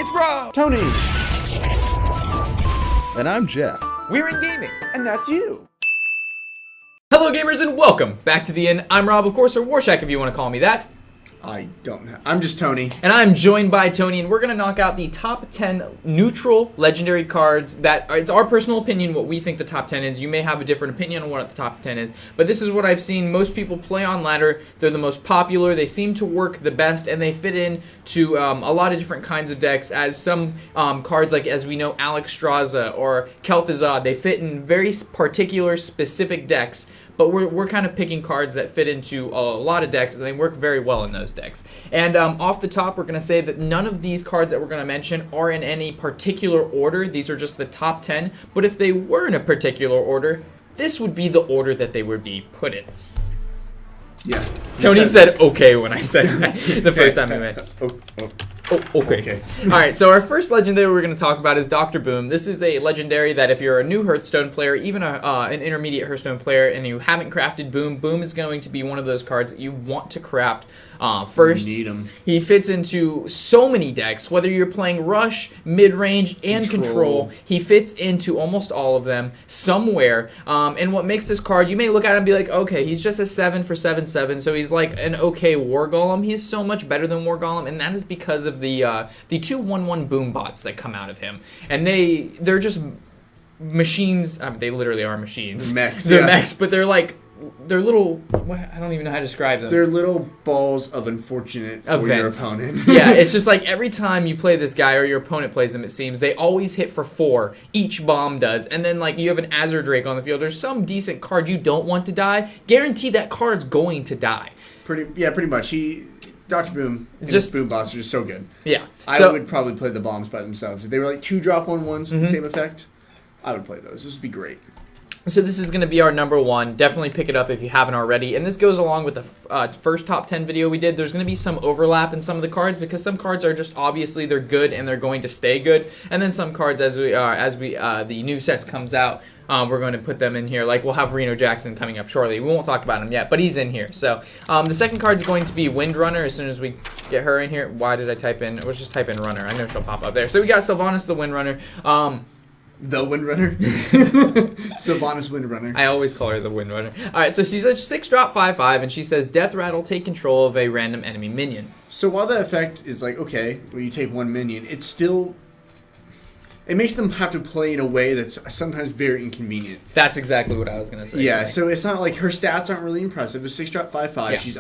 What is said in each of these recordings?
It's Rob! Tony! And I'm Jeff. We're in gaming. And that's you. Hello gamers and welcome back to the Inn. I'm Rob, of course, or Warshack if you want to call me that. I don't know. I'm just Tony. And I'm joined by Tony, and we're going to knock out the top 10 neutral legendary cards that it's our personal opinion what we think the top 10 is. You may have a different opinion on what the top 10 is, but this is what I've seen most people play on ladder. They're the most popular, they seem to work the best, and they fit in to a lot of different kinds of decks, as some cards like, as we know, Alexstrasza or Kel'Thuzad, they fit in very particular specific decks. But we're kind of picking cards that fit into a lot of decks, and they work very well in those decks. And off the top, we're going to say that none of these cards that we're going to mention are in any particular order. These are just the top 10. But if they were in a particular order, this would be the order that they would be put in. Yeah. Tony said okay when I said that the first time we met. Oh, okay. Alright, so our first legendary we're going to talk about is Dr. Boom. This is a legendary that if you're a new Hearthstone player, even an intermediate Hearthstone player, and you haven't crafted Boom, Boom is going to be one of those cards that you want to craft first. You need him. He fits into so many decks, whether you're playing Rush, Mid-Range, and Control. He fits into almost all of them somewhere. And what makes this card, you may look at him and be like, okay, he's just a 7 for 7/7, so he's like an okay War Golem. He's so much better than War Golem, and that is because of the 2/1/1 Boom bots that come out of him. And they're just machines. They literally are machines. Mechs, they're yeah. mechs, but they're little. I don't even know how to describe them. They're little balls of unfortunate for Events. your opponent. Yeah, it's just like every time you play this guy or your opponent plays him, it seems they always hit for 4. Each bomb does, and then like you have an Azure Drake on the field. There's some decent card you don't want to die. Guarantee that card's going to die. Pretty much. Dr. Boom and his Boom bots are just so good. Yeah, I would probably play the bombs by themselves. If they were like 2-drop 1/1s with the same effect, I would play those. This would be great. So this is going to be our number 1. Definitely pick it up if you haven't already. And this goes along with the first top 10 video we did. There's going to be some overlap in some of the cards because some cards are just obviously they're good and they're going to stay good. And then some cards as the new sets comes out, we're going to put them in here. Like we'll have Reno Jackson coming up shortly. We won't talk about him yet, but he's in here. So the second card is going to be Windrunner. As soon as we get her in here, why did I type in? Let's just type in Runner. I know she'll pop up there. So we got Sylvanas the Windrunner. The Windrunner? Sylvanas Windrunner. I always call her the Windrunner. Alright, so she's a 6-drop 5/5, and she says Death Rattle, take control of a random enemy minion. So while that effect is like, okay, well you take one minion, it makes them have to play in a way that's sometimes very inconvenient. That's exactly what I was going to say. Yeah, so it's not like her stats aren't really impressive. It's 6-drop 5/5. Yeah. She's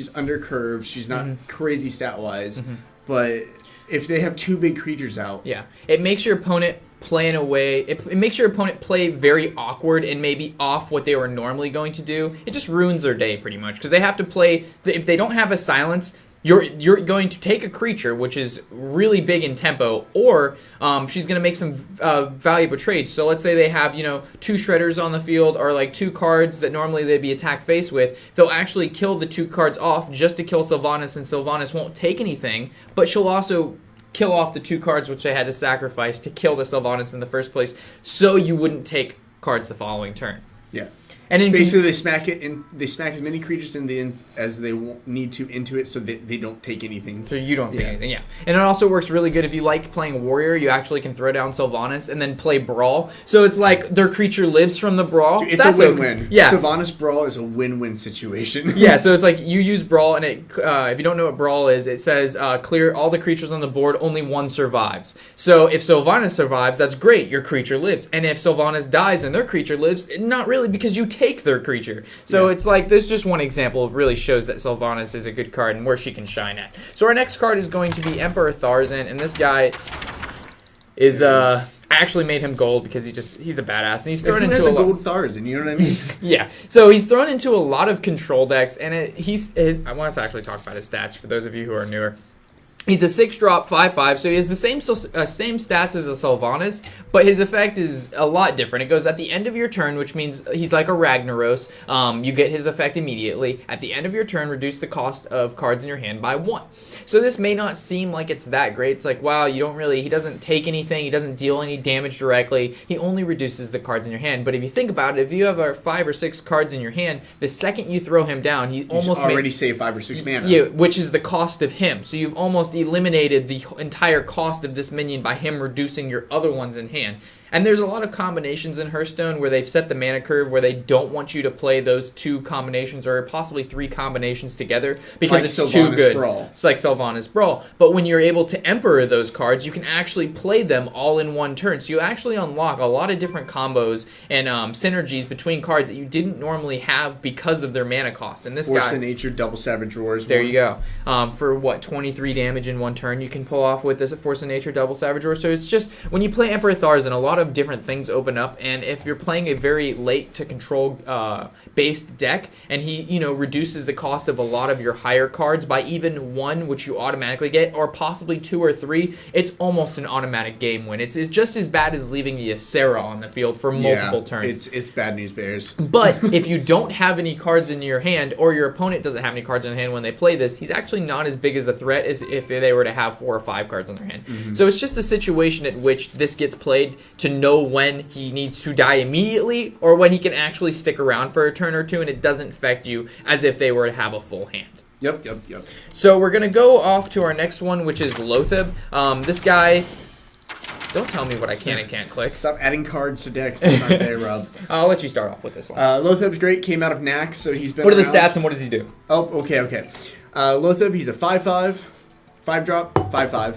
under curve. She's not crazy stat-wise. But if they have 2 big creatures out... Yeah, it makes your opponent play in a way, it makes your opponent play very awkward and maybe off what they were normally going to do. It just ruins their day pretty much because they have to play, if they don't have a silence, you're going to take a creature, which is really big in tempo, or she's going to make some valuable trades. So let's say they have, 2 Shredders on the field or like 2 cards that normally they'd be attack face with. They'll actually kill the 2 cards off just to kill Sylvanas, and Sylvanas won't take anything, but she'll also kill off the 2 cards which they had to sacrifice to kill the Sylvanas in the first place, so you wouldn't take cards the following turn. Yeah. And basically, they smack as many creatures as they need to into it, so they don't take anything. So you don't take anything, yeah. And it also works really good if you like playing Warrior. You actually can throw down Sylvanas and then play Brawl. So it's like their creature lives from the Brawl. Dude, it's a win-win. Okay. Yeah. Sylvanas Brawl is a win-win situation. Yeah, so it's like you use Brawl, and if you don't know what Brawl is, it says clear all the creatures on the board, only one survives. So if Sylvanas survives, that's great. Your creature lives. And if Sylvanas dies and their creature lives, not really, because you take their creature. So it's like, there's just one example. It really shows that Sylvanas is a good card and where she can shine at. So our next card is going to be Emperor Tharzan, and this guy is I actually made him gold because he's a badass, and he's thrown into a gold Tharzan, you know what I mean? Yeah. So he's thrown into a lot of control decks, and I want to actually talk about his stats for those of you who are newer. He's a 6-drop 5/5, so he has the same stats as a Sylvanas, but his effect is a lot different. It goes at the end of your turn, which means he's like a Ragnaros. You get his effect immediately. At the end of your turn, reduce the cost of cards in your hand by 1. So this may not seem like it's that great. It's like, wow, he doesn't take anything, he doesn't deal any damage directly, he only reduces the cards in your hand. But if you think about it, if you have 5 or 6 cards in your hand, the second you throw him down, he almost already saved 5 or 6 mana. Yeah, which is the cost of him. So you've almost eliminated the entire cost of this minion by him reducing your other ones in hand. And there's a lot of combinations in Hearthstone where they've set the mana curve where they don't want you to play those 2 combinations or possibly 3 combinations together because like it's Sylvanas too good. Brawl. It's like Sylvanas Brawl. But when you're able to Emperor those cards, you can actually play them all in one turn. So you actually unlock a lot of different combos and synergies between cards that you didn't normally have because of their mana cost. And this Force guy... of Nature, Double Savage Roars. There you go. For what, 23 damage in one turn, you can pull off with this Force of Nature, Double Savage Roar. So it's just, when you play Emperor Tharzan, a lot of different things open up, and if you're playing a very late to control based deck, and he, reduces the cost of a lot of your higher cards by even 1, which you automatically get, or possibly 2 or 3, it's almost an automatic game win. It's just as bad as leaving the Ysera on the field for multiple turns. It's bad news bears. But if you don't have any cards in your hand, or your opponent doesn't have any cards in their hand when they play this, he's actually not as big as a threat as if they were to have 4 or 5 cards in their hand. Mm-hmm. So it's just the situation at which this gets played to know when he needs to die immediately or when he can actually stick around for a turn or 2 and it doesn't affect you as if they were to have a full hand. Yep. So we're going to go off to our next one, which is Loathe. This guy... Don't tell me what I can and can't click. Stop adding cards to decks that aren't there, Rob. I'll let you start off with this one. Lotheb's great. Came out of Nax, so he's been What are the around. stats and what does he do? Oh, okay. Lotheb, he's a 5/5, 5-drop, 5/5.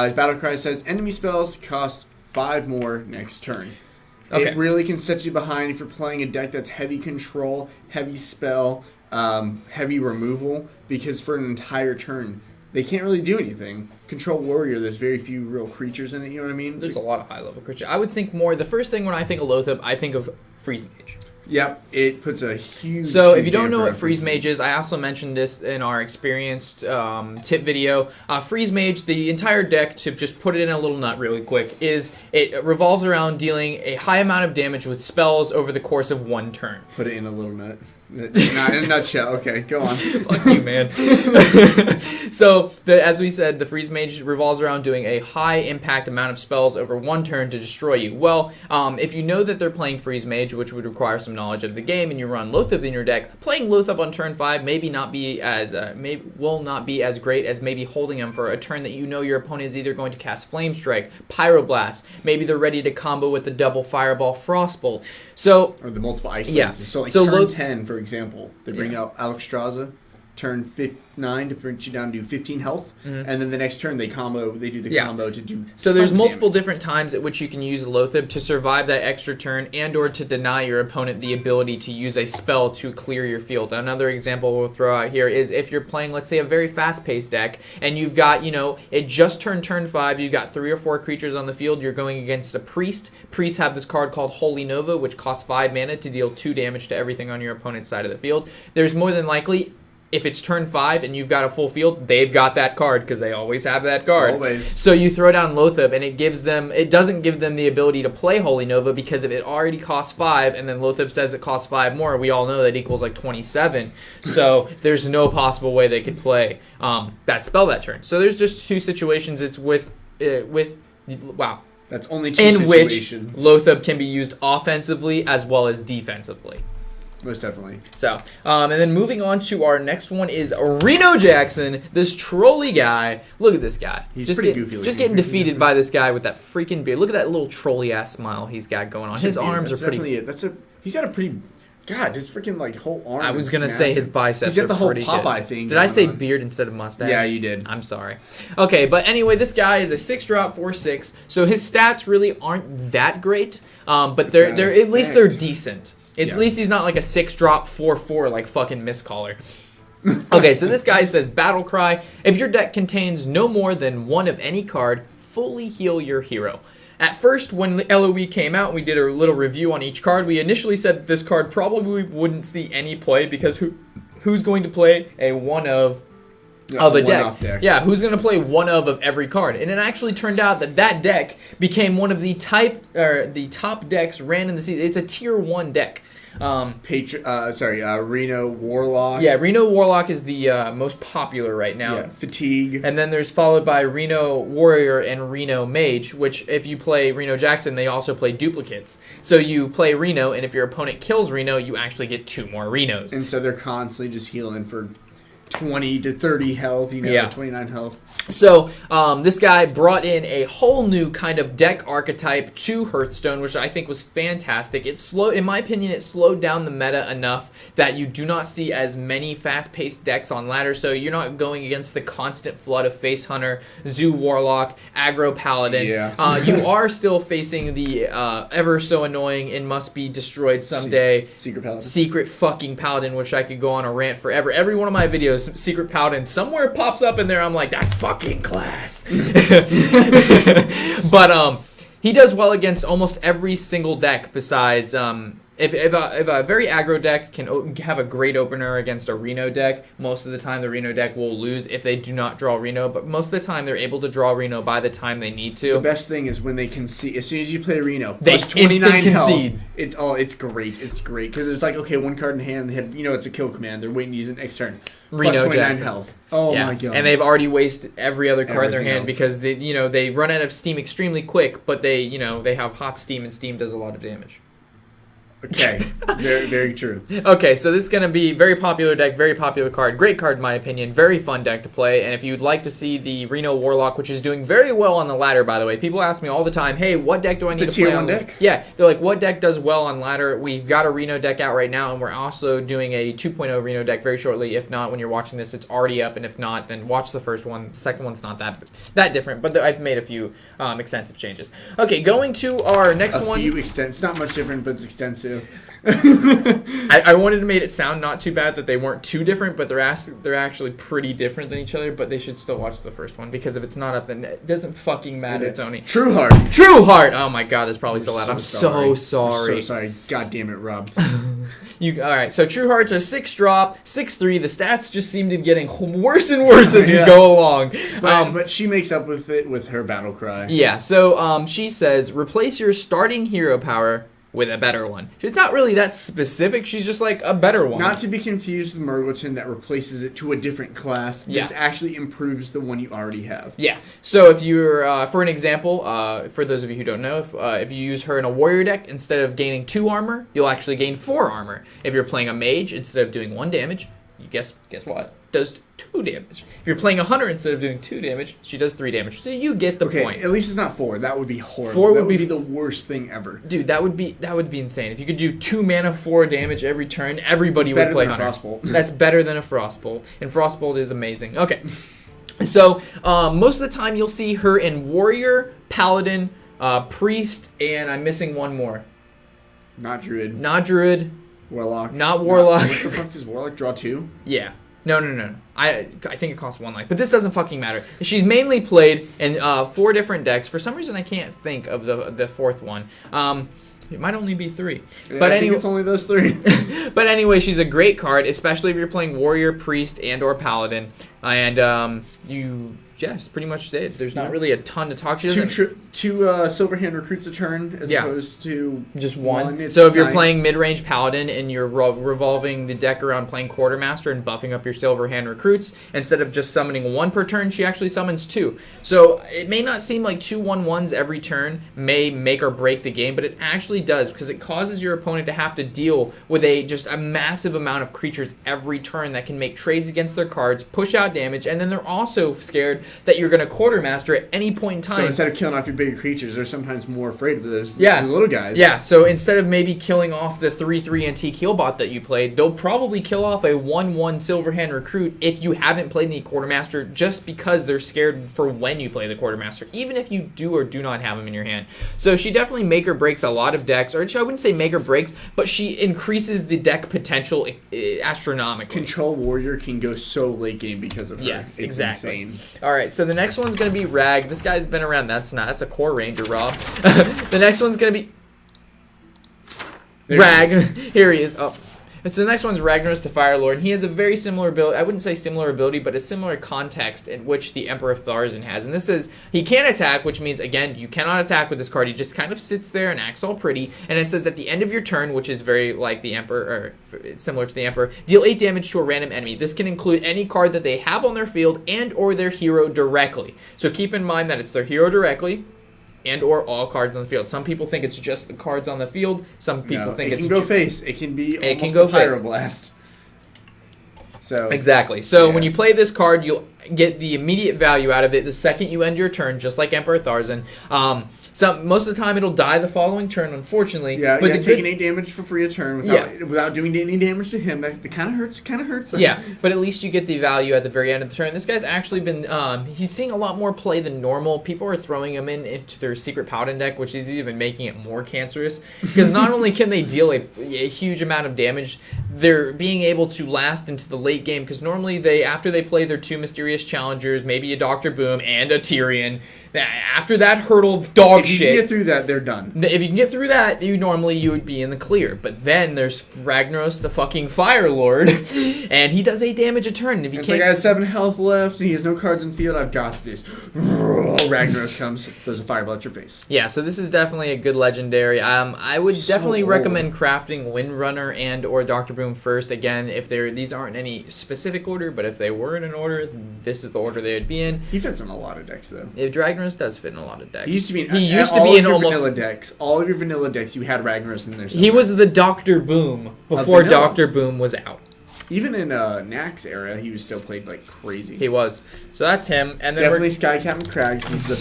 His battlecry says enemy spells cost 5 more next turn. Okay. It really can set you behind if you're playing a deck that's heavy control, heavy spell, heavy removal, because for an entire turn, they can't really do anything. Control Warrior, there's very few real creatures in it, you know what I mean? There's a lot of high-level creatures. I would think more... The first thing when I think of Loathe, I think of Freeze Mage. Yep, it puts a huge... So if you huge don't know damper what on Freeze Mage is, I also mentioned this in our experienced tip video. Freeze Mage, the entire deck, to just put it in a little nut really quick, is it revolves around dealing a high amount of damage with spells over the course of 1 turn. Put it in a little nut. Not in a nutshell. Okay, go on. Fuck you, man. So, as we said, the Freeze Mage revolves around doing a high impact amount of spells over 1 turn to destroy you. Well, if you know that they're playing Freeze Mage, which would require some knowledge of the game, and you run Loathe in your deck, playing Loathe on turn 5 will not be as great as maybe holding him for a turn that you know your opponent is either going to cast Flame Strike, Pyroblast, maybe they're ready to combo with the double Fireball, Frostbolt. So, or the multiple ice yeah. lances. So, So turn 10, for example, they bring out Alexstrasza, turn 9 to bring you down to 15 health, and then the next turn they do the combo to do. So there's multiple damage. different times at which you can use Loathe to survive that extra turn and or to deny your opponent the ability to use a spell to clear your field. Another example we'll throw out here is if you're playing, let's say, a very fast-paced deck, and you've got, it just turned turn 5, you've got 3 or 4 creatures on the field, you're going against a Priest. Priests have this card called Holy Nova, which costs 5 mana to deal 2 damage to everything on your opponent's side of the field. There's more than likely... If it's turn 5 and you've got a full field, they've got that card because they always have that card. Always. So you throw down Loathe and it doesn't give them the ability to play Holy Nova because if it already costs 5 and then Loathe says it costs 5 more, we all know that equals like 27. So there's no possible way they could play that spell that turn. So there's just 2 situations. It's wow. That's only 2 in situations. which Loathe can be used offensively as well as defensively. Most definitely. So, and then moving on to our next one is Reno Jackson, this trolley guy. Look at this guy. He's just pretty goofy. Just getting defeated by this guy with that freaking beard. Look at that little trolley-ass smile he's got going on. His arms are pretty... He's got a pretty... God, his freaking whole arm. I was going to say his biceps He's got the whole pretty Popeye good. thing. Did I say beard instead of mustache? Yeah, you did. I'm sorry. Okay, but anyway, this guy is a 6-drop, 4/6. So his stats really aren't that great, but they're at least they're decent. At least he's not like a 6-drop 4/4 like fucking Mistcaller. Okay, so this guy says Battlecry. If your deck contains no more than 1 of any card, fully heal your hero. At first, when the LOE came out, we did a little review on each card. We initially said that this card probably wouldn't see any play because who's going to play a one of a deck? Yeah, who's going to play one of every card? And it actually turned out that deck became one of the top decks ran in the season. It's a tier 1 deck. Reno Warlock. Yeah, Reno Warlock is the most popular right now. Yeah, Fatigue. And then there's followed by Reno Warrior and Reno Mage, which if you play Reno Jackson, they also play duplicates. So you play Reno, and if your opponent kills Reno, you actually get 2 more Renos. And so they're constantly just healing for 20 to 30 health, Yeah. 29 health. So, this guy brought in a whole new kind of deck archetype to Hearthstone, which I think was fantastic. In my opinion, it slowed down the meta enough that you do not see as many fast-paced decks on ladder, so you're not going against the constant flood of Face Hunter, Zoo Warlock, Aggro Paladin. Yeah. You are still facing the ever so annoying and must be destroyed someday Secret Paladin. Secret fucking Paladin, which I could go on a rant forever. Every one of my videos, Secret Paladin, somewhere pops up in there, I'm like, that fucking class. But he does well against almost every single deck besides if a very aggro deck can have a great opener against a Reno deck, most of the time the Reno deck will lose if they do not draw Reno, but most of the time they're able to draw Reno by the time they need to. The best thing is when they concede. As soon as you play Reno, they plus 29 instant health, concede. It's great. It's great because it's like, okay, one card in hand, they had, it's a kill command. They're waiting to use it next turn. Reno Plus 29 Jackson. Health. Oh Yeah. my god. And they've already wasted every other card in their hand Everything because they run out of steam extremely quick, but they have hot steam and steam does a lot of damage. Okay, very, very true. Okay, so this is going to be very popular deck, very popular card. Great card in my opinion, very fun deck to play. And if you'd like to see the Reno Warlock, which is doing very well on the ladder, by the way. People ask me all the time, hey, what deck do I need to play tier on? 1 deck? Yeah, they're like, what deck does well on ladder? We've got a Reno deck out right now, and we're also doing a 2.0 Reno deck very shortly. If not, when you're watching this, it's already up, and if not, then watch the first one. The second one's not that different, but I've made a few extensive changes. Okay, going to our next one. It's not much different, but it's extensive. I wanted to make it sound not too bad that they weren't too different, but they're actually pretty different than each other, but they should still watch the first one, because if it's not up, then it doesn't fucking matter, Tony. Trueheart. Trueheart! Oh my god, that's probably so loud. I'm so sorry. I'm so sorry. God damn it, Rob. Alright, so Trueheart's a 6-drop, 6/3. The stats just seem to be getting worse and worse as we go along. But she makes up with it with her battle cry. Yeah, so she says, replace your starting hero power with a better one. It's not really that specific. She's just like a better one. Not to be confused with Murgleton that replaces it to a different class. This actually improves the one you already have. Yeah. So if you're, for an example, for those of you who don't know, if you use her in a warrior deck, instead of gaining 2 armor, you'll actually gain 4 armor. If you're playing a mage, instead of doing 1 damage, you guess what? Does 2 damage. If you're playing a hunter, instead of doing 2 damage, she does 3 damage. So you get the point. At least it's not 4. That would be horrible. 4 would be the worst thing ever. Dude, that would be insane. If you could do 2 mana, 4 damage every turn, everybody would play hunter. Frostbolt. That's better than a Frostbolt, and Frostbolt is amazing. Okay, so most of the time you'll see her in warrior, paladin, priest, and I'm missing one more. Not druid. Not druid. Warlock. Not warlock. What the fuck does warlock draw 2? Yeah. No. I think it costs 1 life, but this doesn't fucking matter. She's mainly played in 4 different decks. For some reason, I can't think of the 4th one. It might only be 3. But I think it's only those 3. But anyway, she's a great card, especially if you're playing warrior, priest, and or paladin. And it's pretty much it. There's not really a ton to talk. She doesn't. 2 Silverhand recruits a turn as opposed to just 1. It's so if you're nice. playing mid-range paladin and you're revolving the deck around playing quartermaster and buffing up your Silverhand recruits, instead of just summoning 1 per turn, she actually summons 2. So it may not seem like 2 1/1s every turn may make or break the game, but it actually does, because it causes your opponent to have to deal with just a massive amount of creatures every turn that can make trades against their cards, push out damage, and then they're also scared that you're going to quartermaster at any point in time. So instead of killing off your bigger creatures, they're sometimes more afraid of those the little guys. Yeah, so instead of maybe killing off the 3/3 Antique Healbot that you played, they'll probably kill off a 1/1 Silverhand Recruit if you haven't played any Quartermaster, just because they're scared for when you play the Quartermaster, even if you do or do not have them in your hand. So she definitely make or breaks a lot of decks, or I wouldn't say make or breaks, but she increases the deck potential astronomically. Control Warrior can go so late game because of her. Yes, it's exactly. Insane. All right, so the next one's going to be Rag. This guy's been around. That's a core ranger, Rob. The next one's going to be Rag. Here he is. Oh. So the next one's Ragnaros the Fire Lord, and he has a very similar ability. I wouldn't say similar ability, but a similar context in which the Emperor of Tharzan has. And this is, he can attack, which means, again, you cannot attack with this card. He just kind of sits there and acts all pretty. And it says at the end of your turn, which is very like the Emperor, or similar to the Emperor, deal 8 damage to a random enemy. This can include any card that they have on their field and or their hero directly. So keep in mind that it's their hero directly, and or all cards on the field. Some people think it's just the cards on the field. Some people think it it's can go face. It can be it almost can go a Pyroblast. So exactly. So yeah. when you play this card, you'll get the immediate value out of it the second you end your turn, just like Emperor Tharzan. Most of the time it'll die the following turn, unfortunately. Yeah, but taking 8 damage for free a turn without doing any damage to him. That kind of hurts. Yeah, but at least you get the value at the very end of the turn. This guy's actually been he's seeing a lot more play than normal. People are throwing him into their secret paladin deck, which is even making it more cancerous, because not only can they deal a huge amount of damage, they're being able to last into the late game, because normally after they play their 2 mysterious challengers, maybe a Dr. Boom and a Tyrion, after that hurdle of dog shit. If you can get through that, they're done. If you can get through that, you would be in the clear. But then there's Ragnaros, the fucking Fire Lord, and he does 8 damage a turn. And if you can't, like, I have 7 health left, and he has no cards in field. I've got this. Ragnaros comes, throws a fireball at your face. Yeah, so this is definitely a good legendary. I would definitely recommend crafting Windrunner and or Dr. Boom first. Again, if these aren't in any specific order, but if they were in an order, this is the order they would be in. He fits in a lot of decks, though. Ragnaros does fit in a lot of decks. He used to be in almost vanilla decks. All of your vanilla decks, you had Ragnaros in there somewhere. He was the Dr. Boom before Dr. Boom was out. Even in Knack's era, he was still played like crazy. He was. So that's him. And then definitely Sky Captain Crag. He's the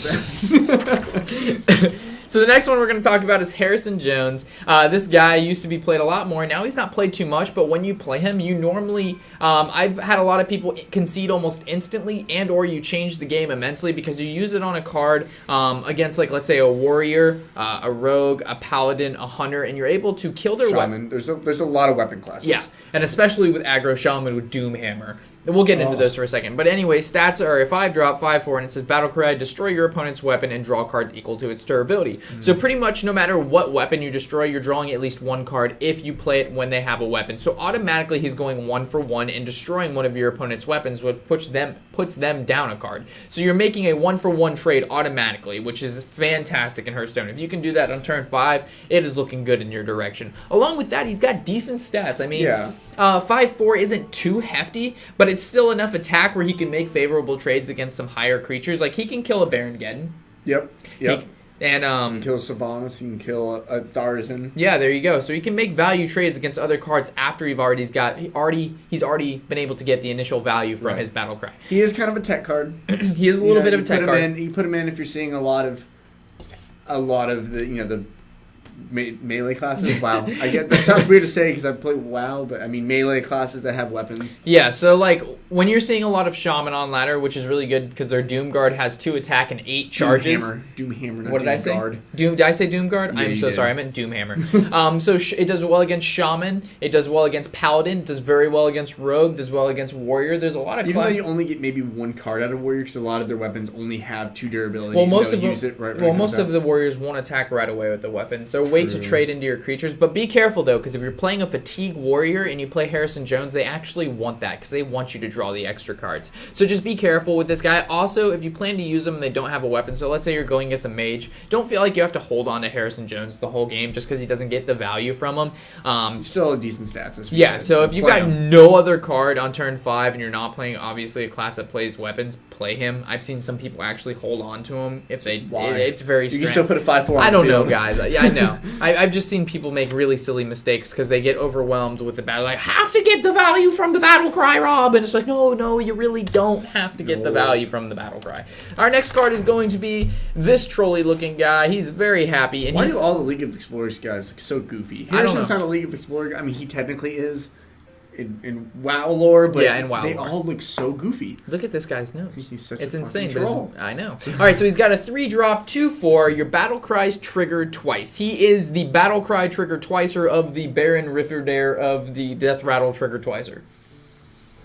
best. So the next one we're going to talk about is Harrison Jones. This guy used to be played a lot more. Now he's not played too much, but when you play him, you normally... I've had a lot of people concede almost instantly, and or you change the game immensely because you use it on a card against, like, let's say a warrior, a rogue, a paladin, a hunter, and you're able to kill their weapon. There's a lot of weapon classes. Yeah, and especially with aggro shaman with Doomhammer. We'll get into those for a second. But anyway, stats are a 5-drop, 5/4, and it says battlecry, destroy your opponent's weapon and draw cards equal to its durability. So pretty much no matter what weapon you destroy, you're drawing at least 1 card if you play it when they have a weapon. So automatically he's going 1-for-1 and destroying one of your opponent's weapons, which puts them down a card. So you're making a 1-for-1 trade automatically, which is fantastic in Hearthstone. If you can do that on turn 5, it is looking good in your direction. Along with that, he's got decent stats. I mean, 5/4 isn't too hefty, but it's still enough attack where he can make favorable trades against some higher creatures. Like, he can kill a Baron Geddon. Yep. And he can kill Sylvanas, he can kill a Tharzan. Yeah, there you go. So he can make value trades against other cards after he's already been able to get the initial value from his battlecry. He is kind of a tech card. He is a little bit of a tech card. You put him in if you're seeing a lot of the the melee classes. Wow, I get that sounds weird to say because I play WoW, but I mean melee classes that have weapons. Yeah, so like when you're seeing a lot of shaman on ladder, which is really good because their Doomguard has 2 attack and 8 charges. Doomhammer. Not what did I say? Did I say Doomguard? Yeah, I'm so sorry. I meant Doomhammer. So it does well against shaman. It does well against paladin. It does very well against rogue. Does well against warrior. There's a lot of even though you only get maybe 1 card out of warrior because a lot of their weapons only have 2 durability. Well, most of the warriors won't attack right away with the weapons. They're way to trade into your creatures. But be careful though, because if you're playing a fatigue warrior and you play Harrison Jones, they actually want that because they want you to draw the extra cards. So just be careful with this guy. Also, if you plan to use them and they don't have a weapon, so let's say you're going against a mage, don't feel like you have to hold on to Harrison Jones the whole game just because he doesn't get the value from him. Still decent stats. So if you've got no other card on turn 5 and you're not playing obviously a class that plays weapons, play him. I've seen some people actually hold on to him if they. It's very strange. You can still put a 5/4. I don't know, guys. Yeah, I know. I've just seen people make really silly mistakes because they get overwhelmed with the battle. Like, have to get the value from the battle cry, Rob, and it's like, no, you really don't have to get the value from the battle cry. Our next card is going to be this trolley-looking guy. He's very happy, and why do all the League of Explorers guys look so goofy? Harrison's not a League of Explorers. I mean, he technically is in WoW lore, but they all look so goofy. Look at this guy's nose. It's insane. Troll. But I know. All right, so he's got a 3-drop, 2/4. Your battle cries triggered twice. He is the battle cry trigger twicer of the Barren River of the Death Rattle trigger twicer.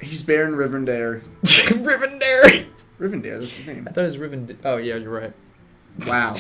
He's Barren Rivendare. Rivendare, that's his name. I thought it was Rivendare. Oh yeah, you're right. Wow.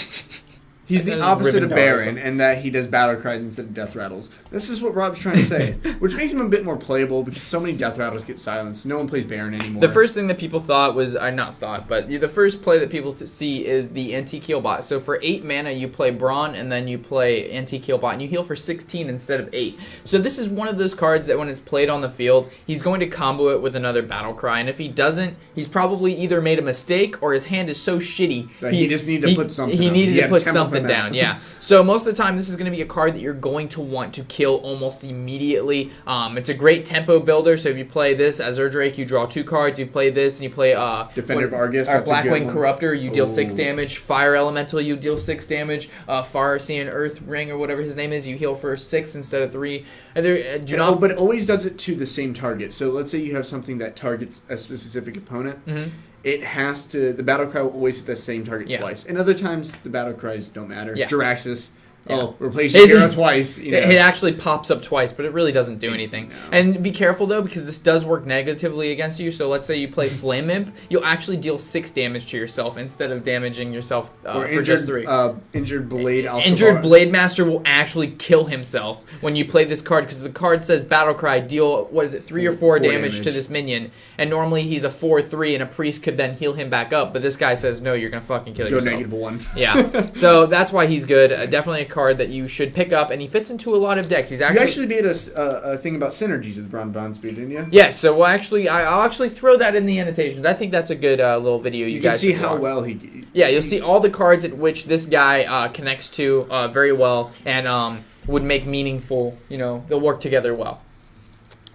He's the opposite of Baron in that he does battle cries instead of death rattles. This is what Rob's trying to say, which makes him a bit more playable because so many death rattles get silenced. No one plays Baron anymore. The first thing that people thought was, the first play that people see is the anti-heal bot. So for 8 mana, you play Brawn and then you play anti-heal bot, and you heal for 16 instead of 8. So this is one of those cards that when it's played on the field, he's going to combo it with another battle cry, and if he doesn't, he's probably either made a mistake or his hand is so shitty that he just needed to put something. He needed to put something something down. Yeah. So most of the time, this is going to be a card that you're going to want to kill almost immediately. It's a great tempo builder. So if you play this Azure Drake, you draw 2 cards. You play this and you play Defender of Argus. Blackwing Corruptor, you deal 6 damage. Fire Elemental, you deal 6 damage. Farseeing Earth Ring or whatever his name is, you heal for 6 instead of 3. But it always does it to the same target. So let's say you have something that targets a specific opponent. Mm-hmm. It has to. The battle cry will always hit the same target twice. And other times the battle cries don't matter. Yeah. Jiraxis. Replace your hero twice. It actually pops up twice, but it really doesn't do anything. No. And be careful, though, because this does work negatively against you. So let's say you play Flame Imp, you'll actually deal 6 damage to yourself instead of damaging yourself for just 3. Injured Blade Alpha Injured Blade Master will actually kill himself when you play this card, because the card says Battlecry, deal, 3 or 4 damage to this minion. And normally he's a 4/3, and a priest could then heal him back up. But this guy says, no, you're going to fucking kill yourself. Go -1. Yeah. So that's why he's good. Definitely a card that you should pick up, and he fits into a lot of decks. You actually made a thing about synergies with Bronze Speed, didn't you? Yeah, so I'll actually throw that in the annotations. I think that's a good little video you guys can see how well he... Yeah, you'll see all the cards at which this guy connects to very well, and would make meaningful, they'll work together well.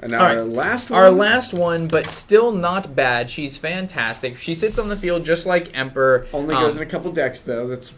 And now our last one? Our last one, but still not bad. She's fantastic. She sits on the field just like Emperor. Only goes in a couple decks, though. That's...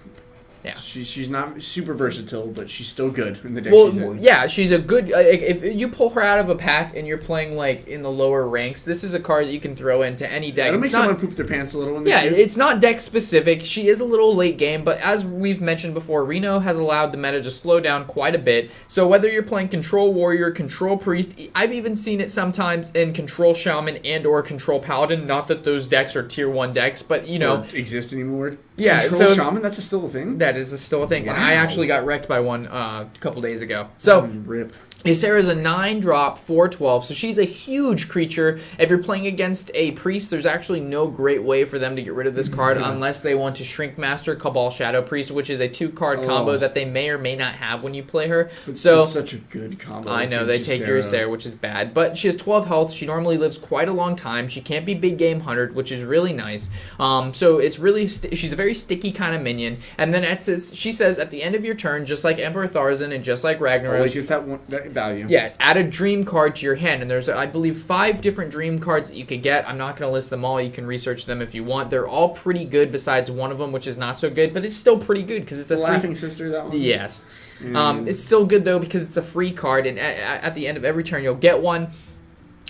Yeah, she's not super versatile, but she's still good in the deck she's in. Yeah, she's a good... if you pull her out of a pack and you're playing like in the lower ranks, this is a card that you can throw into any deck. It'll make someone poop their pants a little in this Yeah, it's not deck specific. She is a little late game, but as we've mentioned before, Reno has allowed the meta to slow down quite a bit. So whether you're playing Control Warrior, Control Priest, I've even seen it sometimes in Control Shaman and or Control Paladin. Not that those decks are tier 1 decks, but or exist anymore. Yeah, Control Shaman, that's still a thing? That is still a thing. Wow. And I actually got wrecked by one a couple days ago. So, rip. Ysera's a 9-drop, 4/12, so she's a huge creature. If you're playing against a priest, there's actually no great way for them to get rid of this card unless they want to Shrink Master Cabal Shadow Priest, which is a 2-card combo that they may or may not have when you play her. So it's such a good combo. I know, they take your Ysera, which is bad. But she has 12 health. She normally lives quite a long time. She can't be big game hunted, which is really nice. So it's really... she's a very sticky kind of minion. And then she says, at the end of your turn, just like Emperor Tharzan and just like Ragnaros... Always gets that value. Yeah, add a dream card to your hand, and there's, I believe, 5 different dream cards that you could get. I'm not going to list them all. You can research them if you want. They're all pretty good besides one of them, which is not so good, but it's still pretty good because it's a Laughing Sister, that one? Yes. It's still good, though, because it's a free card, and at the end of every turn, you'll get one.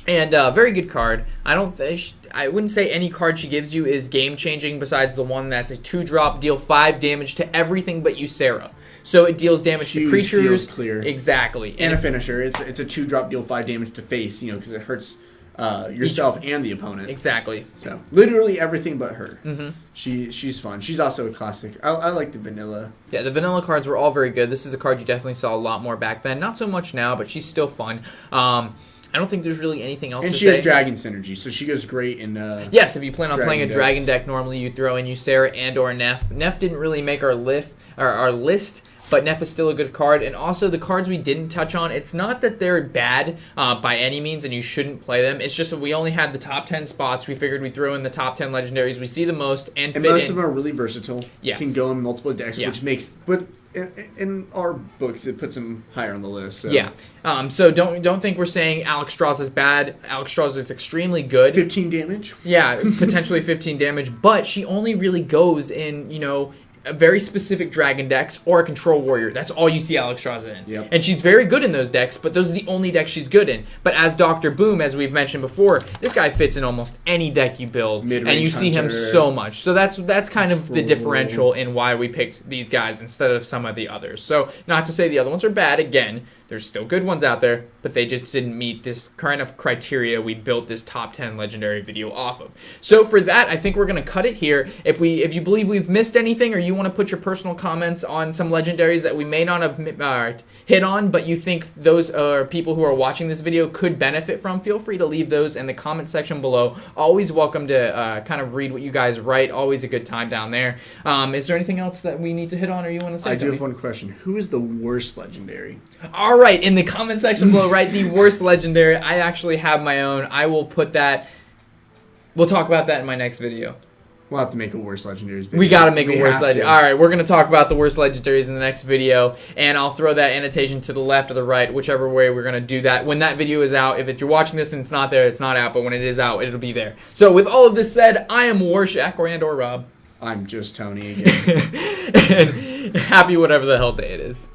And very good card. I wouldn't say any card she gives you is game-changing besides the one that's a 2-drop, deal 5 damage to everything but Ysera. So it deals damage to creatures. Clear. Exactly. And a finisher. It's a 2-drop, deal 5 damage to face, because it hurts yourself and the opponent. Exactly. So literally everything but her. Mm-hmm. She's fun. She's also a classic. I like the vanilla. Yeah, the vanilla cards were all very good. This is a card you definitely saw a lot more back then. Not so much now, but she's still fun. I don't think there's really anything else to say. And she has dragon synergy, so she goes great in yes, if you plan on playing a decks. Dragon deck, normally you throw in Ysera and or Neff. Neff didn't really make our list, but Neff is still a good card. And also the cards we didn't touch on, it's not that they're bad by any means and you shouldn't play them. It's just that we only had the top 10 spots. We figured we'd throw in the top 10 legendaries we see the most and fit most in. of them are really versatile. Yes. Can go in multiple decks, Yeah. which makes... But in our books, it puts them higher on the list. So. Yeah. So don't think we're saying Alex Strauss is bad. Alex Strauss is extremely good. 15 damage? Yeah, potentially 15 damage, but she only really goes in, a very specific dragon decks or a control warrior. That's all you see Alex Strauss in. Yep. And she's very good in those decks, but those are the only decks she's good in. But as Dr. Boom, as we've mentioned before, this guy fits in almost any deck you build. Mid-range and you see him hunter. so much. So that's kind of the differential in why we picked these guys instead of some of the others. So not to say the other ones are bad. Again, there's still good ones out there, but they just didn't meet this kind of criteria we built this top 10 legendary video off of. So for that, I think we're going to cut it here. If you believe we've missed anything or you want to put your personal comments on some legendaries that we may not have hit on, but you think those people who are watching this video could benefit from, feel free to leave those in the comment section below. Always welcome to kind of read what you guys write. Always a good time down there. Is there anything else that we need to hit on or you want to say? I do have one question. Who is the worst legendary? All right, in the comment section below, write the worst legendary. I actually have my own. I will put that. We'll talk about that in my next video. We'll have to make a worst legendaries video. We gotta make a worst legendary. All right, we're gonna talk about the worst legendaries in the next video, and I'll throw that annotation to the left or the right, whichever way we're gonna do that. When that video is out, if you're watching this and it's not there, it's not out, but when it is out, it'll be there. So with all of this said, I am Warshack or Rob. I'm just Tony again. And happy whatever the hell day it is.